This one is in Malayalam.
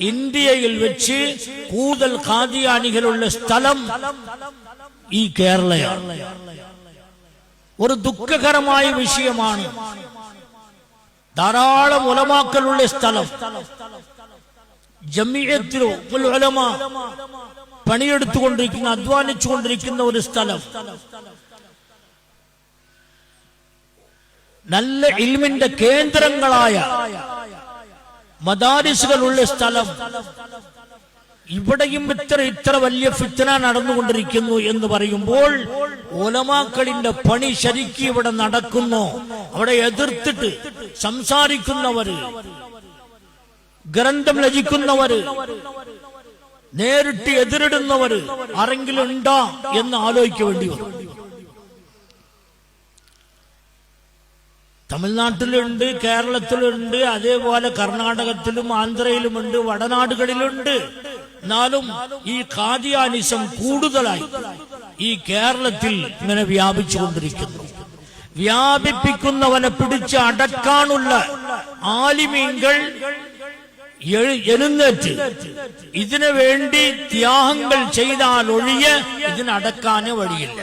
ഇന്ത്യയിൽ വെച്ച് കൂടുതൽ ഖാദിയാനികളുള്ള സ്ഥലം ഈ കേരളയാണ്. ഒരു ദുഃഖകരമായ വിഷയമാണ്. ധാരാളം ഉലമാക്കളുള്ള സ്ഥലം, ജമിയത്തുൽ ഉലമ പണിയെടുത്തുകൊണ്ടിരിക്കുന്ന, അധ്വാനിച്ചുകൊണ്ടിരിക്കുന്ന ഒരു സ്ഥലം, നല്ല ഇൽമിന്റെ കേന്ദ്രങ്ങളായ മദാരിസുകളുള്ള സ്ഥലം, ഇവിടെയും ഇത്ര വലിയ ഫിത്ന നടന്നുകൊണ്ടിരിക്കുന്നു എന്ന് പറയുമ്പോൾ ഉലമാക്കളിന്റെ പണി ശരിക്കും ഇവിടെ നടക്കുന്നു. അവിടെ എതിർത്തിട്ട് സംസാരിക്കുന്നവര്, ഗ്രന്ഥം രചിക്കുന്നവര്, നേരിട്ട് എതിരിടുന്നവര് ആരെങ്കിലും ഉണ്ടോ എന്ന് ആലോചിക്കേണ്ടി വരും. തമിഴ്നാട്ടിലുണ്ട്, കേരളത്തിലുണ്ട്, അതേപോലെ കർണാടകത്തിലും ആന്ധ്രയിലുമുണ്ട്, വടനാടുകളിലുണ്ട്. എന്നാലും ഈ ഖാദിയാനിസം കൂടുതലായി ഈ കേരളത്തിൽ ഇങ്ങനെ വ്യാപിച്ചുകൊണ്ടിരിക്കുന്നു. വ്യാപിപ്പിക്കുന്നവനെ പിടിച്ച് അടക്കാനുള്ള ആലിമീങ്ങൾ എഴുന്നേറ്റ് ഇതിനു വേണ്ടി ത്യാഗങ്ങൾ ചെയ്താൽ ഒഴിയെ ഇതിനടക്കാനേ വഴിയില്ല.